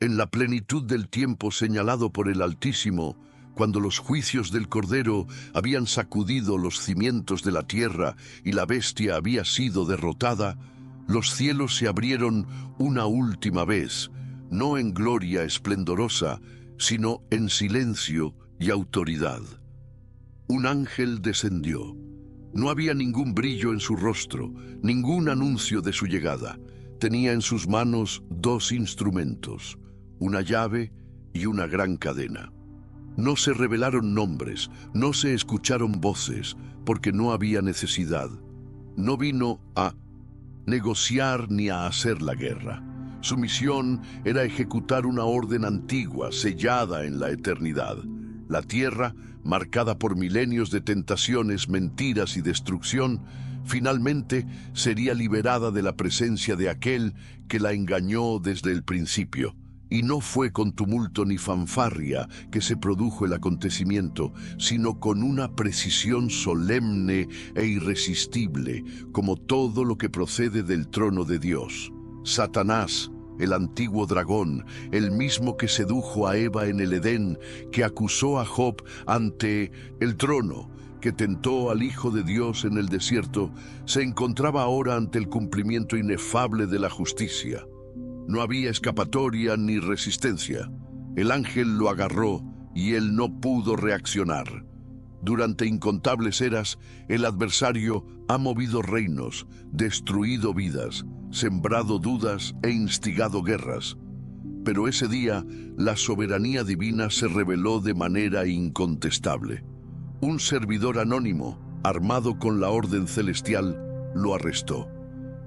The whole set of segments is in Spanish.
En la plenitud del tiempo señalado por el Altísimo, cuando los juicios del Cordero habían sacudido los cimientos de la tierra y la bestia había sido derrotada, los cielos se abrieron una última vez, no en gloria esplendorosa, sino en silencio y autoridad. Un ángel descendió. No había ningún brillo en su rostro, ningún anuncio de su llegada. Tenía en sus manos dos instrumentos, una llave y una gran cadena. No se revelaron nombres, no se escucharon voces, porque no había necesidad. No vino a negociar ni a hacer la guerra. Su misión era ejecutar una orden antigua, sellada en la eternidad. La tierra, marcada por milenios de tentaciones, mentiras y destrucción, finalmente sería liberada de la presencia de aquel que la engañó desde el principio. Y no fue con tumulto ni fanfarria que se produjo el acontecimiento, sino con una precisión solemne e irresistible, como todo lo que procede del trono de Dios. Satanás, el antiguo dragón, el mismo que sedujo a Eva en el Edén, que acusó a Job ante el trono, que tentó al Hijo de Dios en el desierto, se encontraba ahora ante el cumplimiento inefable de la justicia. No había escapatoria ni resistencia. El ángel lo agarró y él no pudo reaccionar. Durante incontables eras, el adversario ha movido reinos, destruido vidas, sembrado dudas e instigado guerras. Pero ese día, la soberanía divina se reveló de manera incontestable. Un servidor anónimo, armado con la orden celestial, lo arrestó.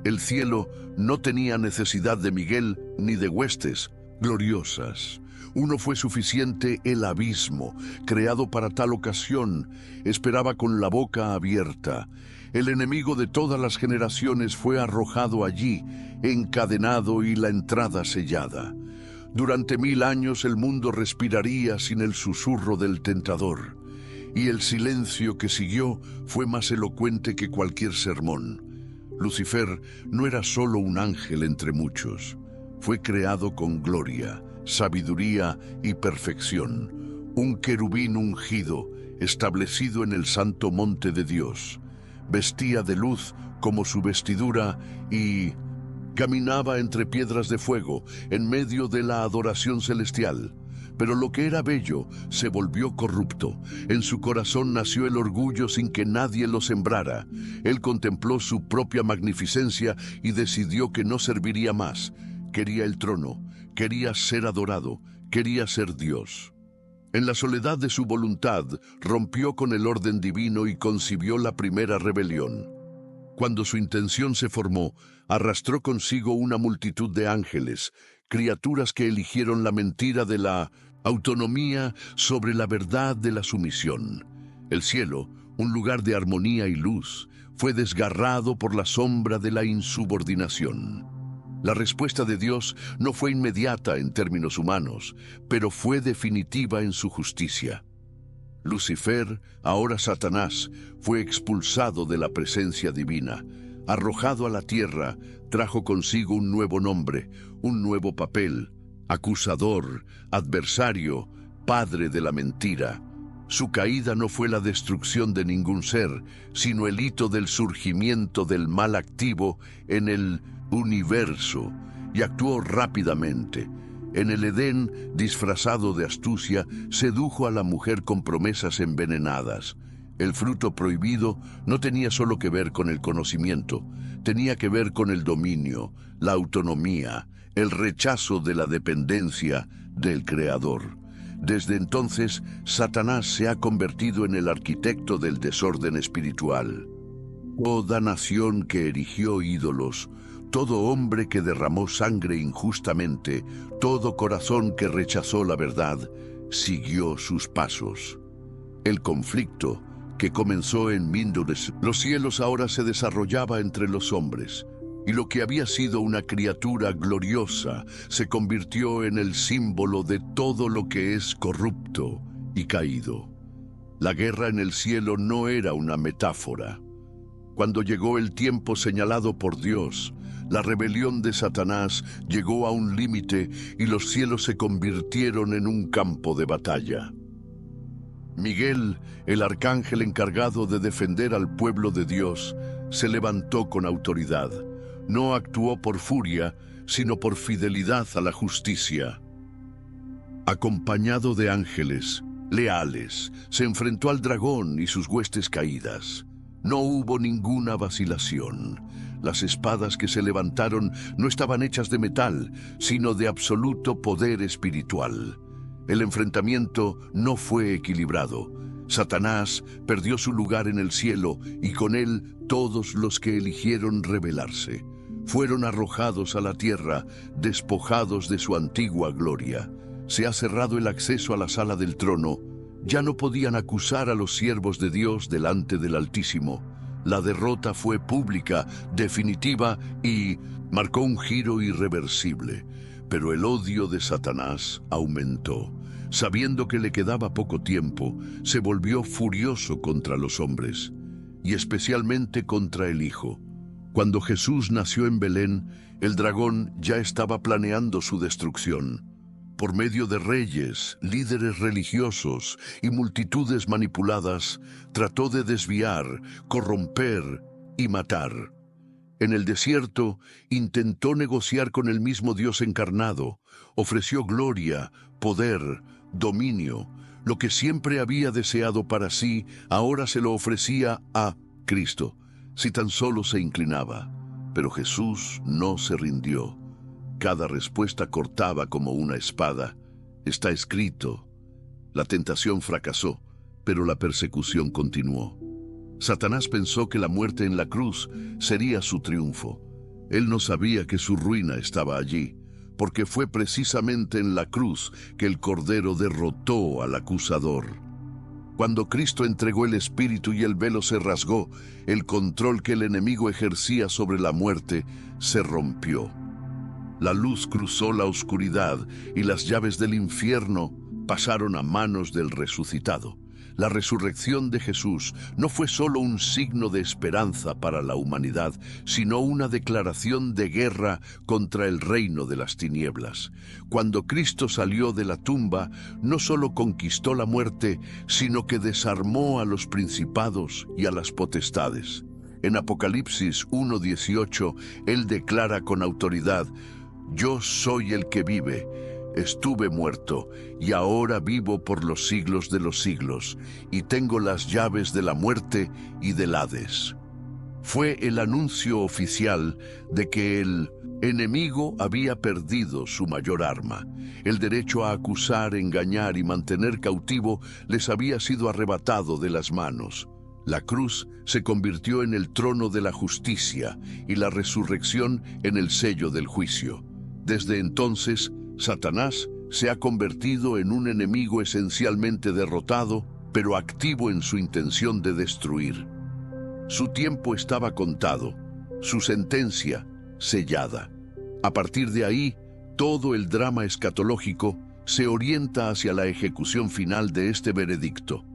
El cielo no tenía necesidad de Miguel ni de huestes gloriosas. Uno fue suficiente: el abismo, creado para tal ocasión, esperaba con la boca abierta. El enemigo de todas las generaciones fue arrojado allí, encadenado y la entrada sellada. Durante 1000 años el mundo respiraría sin el susurro del tentador, y el silencio que siguió fue más elocuente que cualquier sermón. Lucifer no era solo un ángel entre muchos. Fue creado con gloria, sabiduría y perfección. Un querubín ungido, establecido en el santo monte de Dios. Vestía de luz como su vestidura y caminaba entre piedras de fuego en medio de la adoración celestial. Pero lo que era bello se volvió corrupto. En su corazón nació el orgullo sin que nadie lo sembrara. Él contempló su propia magnificencia y decidió que no serviría más. Quería el trono, quería ser adorado, quería ser Dios. En la soledad de su voluntad, rompió con el orden divino y concibió la primera rebelión. Cuando su intención se formó, arrastró consigo una multitud de ángeles, criaturas que eligieron la mentira de la autonomía sobre la verdad de la sumisión. El cielo, un lugar de armonía y luz, fue desgarrado por la sombra de la insubordinación. La respuesta de Dios no fue inmediata en términos humanos, pero fue definitiva en su justicia. Lucifer, ahora Satanás, fue expulsado de la presencia divina. Arrojado a la tierra, trajo consigo un nuevo nombre, un nuevo papel: acusador, adversario, padre de la mentira. Su caída no fue la destrucción de ningún ser, sino el hito del surgimiento del mal activo en el universo, y actuó rápidamente. En el Edén, disfrazado de astucia, sedujo a la mujer con promesas envenenadas. El fruto prohibido no tenía solo que ver con el conocimiento, tenía que ver con el dominio, la autonomía, el rechazo de la dependencia del Creador. Desde entonces, Satanás se ha convertido en el arquitecto del desorden espiritual. Toda nación que erigió ídolos, todo hombre que derramó sangre injustamente, todo corazón que rechazó la verdad, siguió sus pasos. El conflicto, que comenzó en los cielos, ahora se desarrollaba entre los hombres, y lo que había sido una criatura gloriosa se convirtió en el símbolo de todo lo que es corrupto y caído. La guerra en el cielo no era una metáfora. Cuando llegó el tiempo señalado por Dios, la rebelión de Satanás llegó a un límite y los cielos se convirtieron en un campo de batalla. Miguel, el arcángel encargado de defender al pueblo de Dios, se levantó con autoridad. No actuó por furia, sino por fidelidad a la justicia. Acompañado de ángeles leales, se enfrentó al dragón y sus huestes caídas. No hubo ninguna vacilación. Las espadas que se levantaron no estaban hechas de metal, sino de absoluto poder espiritual. El enfrentamiento no fue equilibrado. Satanás perdió su lugar en el cielo y con él todos los que eligieron rebelarse. Fueron arrojados a la tierra, despojados de su antigua gloria. Se ha cerrado el acceso a la sala del trono. Ya no podían acusar a los siervos de Dios delante del Altísimo. La derrota fue pública, definitiva y marcó un giro irreversible. Pero el odio de Satanás aumentó. Sabiendo que le quedaba poco tiempo, se volvió furioso contra los hombres, y especialmente contra el Hijo. Cuando Jesús nació en Belén, el dragón ya estaba planeando su destrucción. Por medio de reyes, líderes religiosos y multitudes manipuladas, trató de desviar, corromper y matar. En el desierto, intentó negociar con el mismo Dios encarnado, ofreció gloria, poder, dominio. Lo que siempre había deseado para sí, ahora se lo ofrecía a Cristo, si tan solo se inclinaba. Pero Jesús no se rindió. Cada respuesta cortaba como una espada. Está escrito. La tentación fracasó, pero la persecución continuó. Satanás pensó que la muerte en la cruz sería su triunfo. Él no sabía que su ruina estaba allí, porque fue precisamente en la cruz que el Cordero derrotó al acusador. Cuando Cristo entregó el Espíritu y el velo se rasgó, el control que el enemigo ejercía sobre la muerte se rompió. La luz cruzó la oscuridad y las llaves del infierno pasaron a manos del resucitado. La resurrección de Jesús no fue solo un signo de esperanza para la humanidad, sino una declaración de guerra contra el reino de las tinieblas. Cuando Cristo salió de la tumba, no solo conquistó la muerte, sino que desarmó a los principados y a las potestades. En Apocalipsis 1:18, Él declara con autoridad: «Yo soy el que vive. Estuve muerto, y ahora vivo por los siglos de los siglos, y tengo las llaves de la muerte y del Hades». Fue el anuncio oficial de que el enemigo había perdido su mayor arma. El derecho a acusar, engañar y mantener cautivo les había sido arrebatado de las manos. La cruz se convirtió en el trono de la justicia y la resurrección en el sello del juicio. Desde entonces, Satanás se ha convertido en un enemigo esencialmente derrotado, pero activo en su intención de destruir. Su tiempo estaba contado, su sentencia sellada. A partir de ahí, todo el drama escatológico se orienta hacia la ejecución final de este veredicto.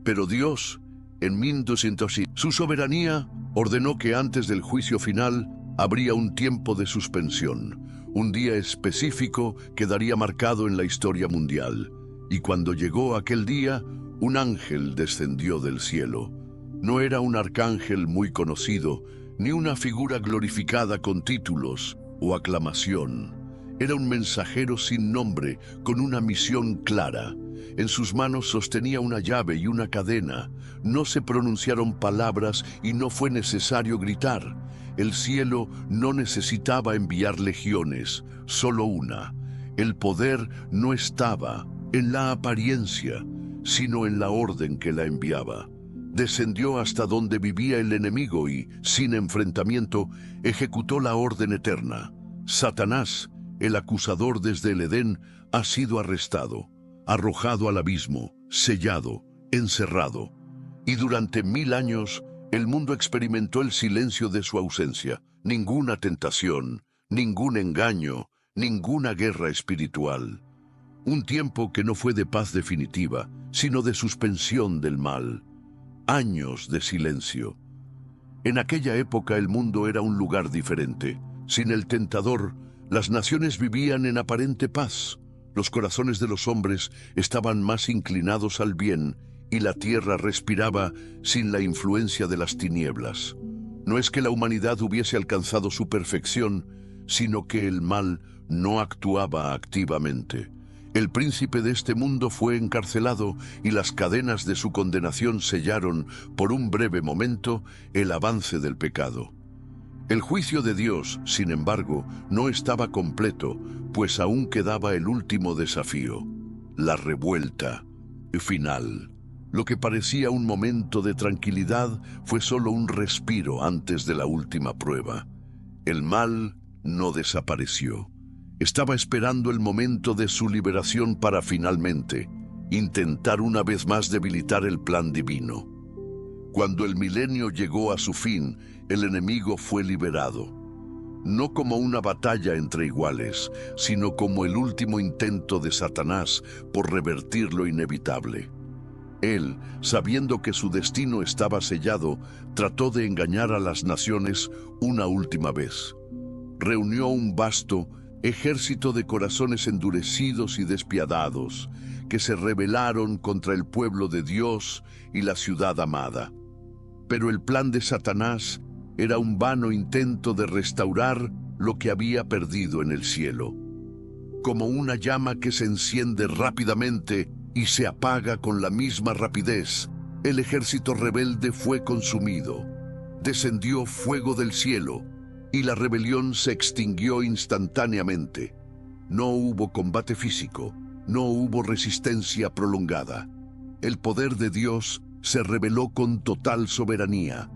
Pero Dios, en 1200, su soberanía ordenó que antes del juicio final habría un tiempo de suspensión. Un día específico quedaría marcado en la historia mundial. Y cuando llegó aquel día, un ángel descendió del cielo. No era un arcángel muy conocido, ni una figura glorificada con títulos o aclamación. Era un mensajero sin nombre, con una misión clara. En sus manos sostenía una llave y una cadena. No se pronunciaron palabras y no fue necesario gritar. El cielo no necesitaba enviar legiones, solo una. El poder no estaba en la apariencia, sino en la orden que la enviaba. Descendió hasta donde vivía el enemigo y, sin enfrentamiento, ejecutó la orden eterna. Satanás, el acusador desde el Edén, ha sido arrestado, arrojado al abismo, sellado, encerrado. Y durante 1000 años, el mundo experimentó el silencio de su ausencia. Ninguna tentación, ningún engaño, ninguna guerra espiritual. Un tiempo que no fue de paz definitiva, sino de suspensión del mal. Años de silencio. En aquella época el mundo era un lugar diferente. Sin el tentador, las naciones vivían en aparente paz. Los corazones de los hombres estaban más inclinados al bien y la tierra respiraba sin la influencia de las tinieblas. No es que la humanidad hubiese alcanzado su perfección, sino que el mal no actuaba activamente. El príncipe de este mundo fue encarcelado y las cadenas de su condenación sellaron, por un breve momento, el avance del pecado. El juicio de Dios, sin embargo, no estaba completo, pues aún quedaba el último desafío, la revuelta final. Lo que parecía un momento de tranquilidad fue solo un respiro antes de la última prueba. El mal no desapareció. Estaba esperando el momento de su liberación para finalmente intentar una vez más debilitar el plan divino. Cuando el milenio llegó a su fin, el enemigo fue liberado. No como una batalla entre iguales, sino como el último intento de Satanás por revertir lo inevitable. Él, sabiendo que su destino estaba sellado, trató de engañar a las naciones una última vez. Reunió un vasto ejército de corazones endurecidos y despiadados, que se rebelaron contra el pueblo de Dios y la ciudad amada. Pero el plan de Satanás era un vano intento de restaurar lo que había perdido en el cielo. Como una llama que se enciende rápidamente y se apaga con la misma rapidez, el ejército rebelde fue consumido. Descendió fuego del cielo y la rebelión se extinguió instantáneamente. No hubo combate físico, no hubo resistencia prolongada. El poder de Dios se reveló con total soberanía.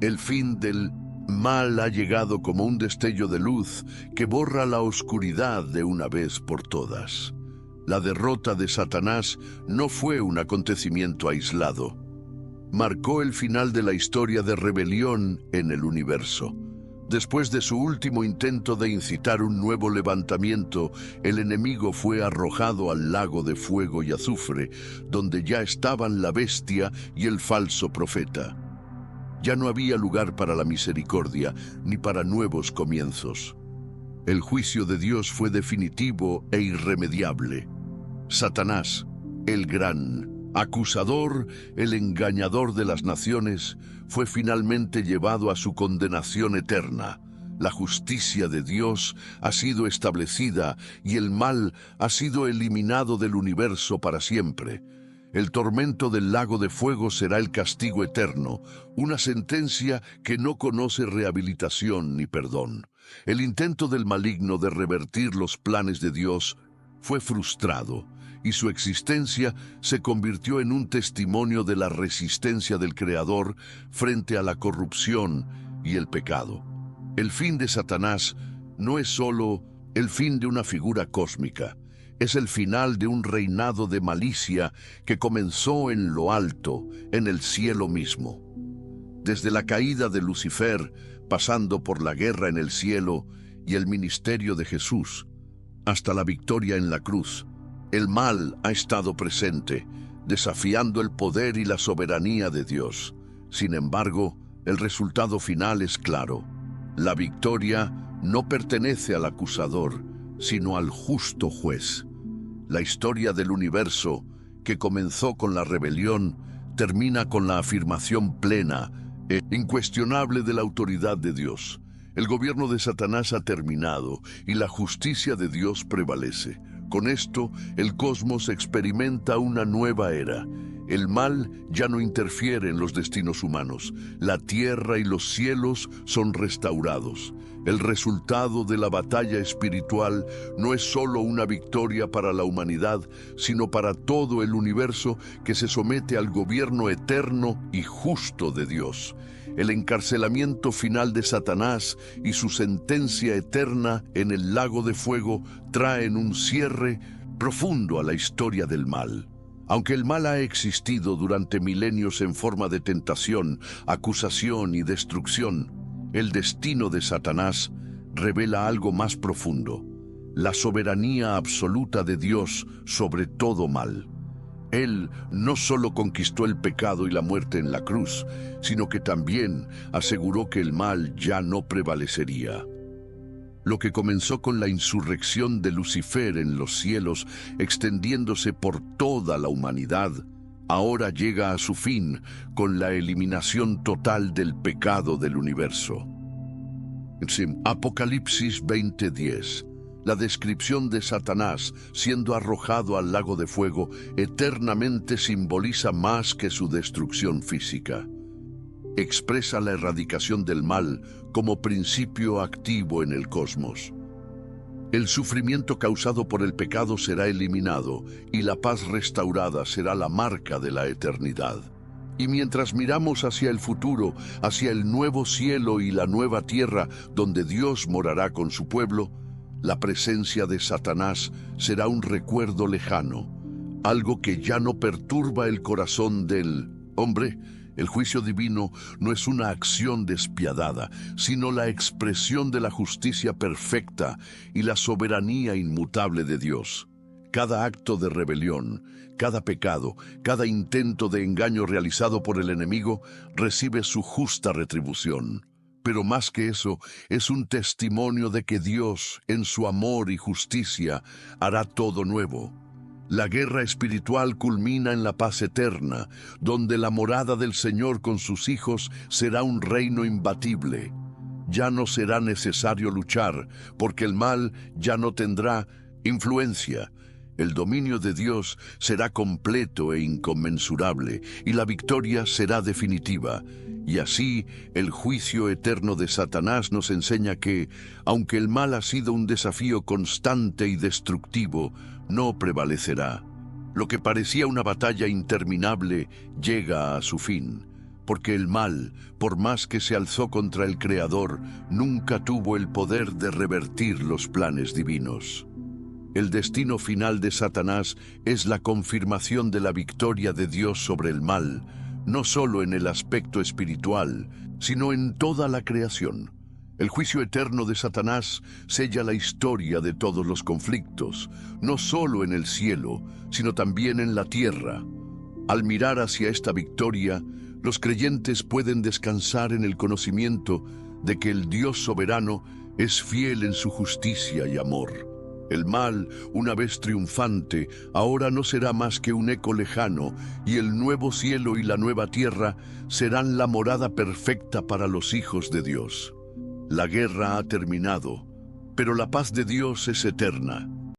El fin del mal ha llegado como un destello de luz que borra la oscuridad de una vez por todas. La derrota de Satanás no fue un acontecimiento aislado. Marcó el final de la historia de rebelión en el universo. Después de su último intento de incitar un nuevo levantamiento, el enemigo fue arrojado al lago de fuego y azufre, donde ya estaban la bestia y el falso profeta. Ya no había lugar para la misericordia ni para nuevos comienzos. El juicio de Dios fue definitivo e irremediable. Satanás, el gran acusador, el engañador de las naciones, fue finalmente llevado a su condenación eterna. La justicia de Dios ha sido establecida y el mal ha sido eliminado del universo para siempre. El tormento del lago de fuego será el castigo eterno, una sentencia que no conoce rehabilitación ni perdón. El intento del maligno de revertir los planes de Dios fue frustrado, y su existencia se convirtió en un testimonio de la resistencia del Creador frente a la corrupción y el pecado. El fin de Satanás no es solo el fin de una figura cósmica, es el final de un reinado de malicia que comenzó en lo alto, en el cielo mismo. Desde la caída de Lucifer, pasando por la guerra en el cielo y el ministerio de Jesús, hasta la victoria en la cruz, el mal ha estado presente, desafiando el poder y la soberanía de Dios. Sin embargo, el resultado final es claro. La victoria no pertenece al acusador, sino al justo juez. La historia del universo, que comenzó con la rebelión, termina con la afirmación plena e incuestionable de la autoridad de Dios. El gobierno de Satanás ha terminado y la justicia de Dios prevalece. Con esto, el cosmos experimenta una nueva era. El mal ya no interfiere en los destinos humanos. La tierra y los cielos son restaurados. El resultado de la batalla espiritual no es solo una victoria para la humanidad, sino para todo el universo que se somete al gobierno eterno y justo de Dios. El encarcelamiento final de Satanás y su sentencia eterna en el lago de fuego traen un cierre profundo a la historia del mal. Aunque el mal ha existido durante milenios en forma de tentación, acusación y destrucción, el destino de Satanás revela algo más profundo: la soberanía absoluta de Dios sobre todo mal. Él no solo conquistó el pecado y la muerte en la cruz, sino que también aseguró que el mal ya no prevalecería. Lo que comenzó con la insurrección de Lucifer en los cielos, extendiéndose por toda la humanidad, ahora llega a su fin con la eliminación total del pecado del universo. En Apocalipsis 20:10, la descripción de Satanás siendo arrojado al lago de fuego eternamente simboliza más que su destrucción física. Expresa la erradicación del mal como principio activo en el cosmos. El sufrimiento causado por el pecado será eliminado y la paz restaurada será la marca de la eternidad. Y mientras miramos hacia el futuro, hacia el nuevo cielo y la nueva tierra donde Dios morará con su pueblo, la presencia de Satanás será un recuerdo lejano, algo que ya no perturba el corazón del hombre. El juicio divino no es una acción despiadada, sino la expresión de la justicia perfecta y la soberanía inmutable de Dios. Cada acto de rebelión, cada pecado, cada intento de engaño realizado por el enemigo recibe su justa retribución. Pero más que eso, es un testimonio de que Dios, en su amor y justicia, hará todo nuevo. La guerra espiritual culmina en la paz eterna, donde la morada del Señor con sus hijos será un reino imbatible. Ya no será necesario luchar, porque el mal ya no tendrá influencia. El dominio de Dios será completo e inconmensurable, y la victoria será definitiva. Y así, el juicio eterno de Satanás nos enseña que, aunque el mal ha sido un desafío constante y destructivo, no prevalecerá. Lo que parecía una batalla interminable llega a su fin, porque el mal, por más que se alzó contra el Creador, nunca tuvo el poder de revertir los planes divinos. El destino final de Satanás es la confirmación de la victoria de Dios sobre el mal, no solo en el aspecto espiritual, sino en toda la creación. El juicio eterno de Satanás sella la historia de todos los conflictos, no solo en el cielo, sino también en la tierra. Al mirar hacia esta victoria, los creyentes pueden descansar en el conocimiento de que el Dios soberano es fiel en su justicia y amor. El mal, una vez triunfante, ahora no será más que un eco lejano, y el nuevo cielo y la nueva tierra serán la morada perfecta para los hijos de Dios. La guerra ha terminado, pero la paz de Dios es eterna.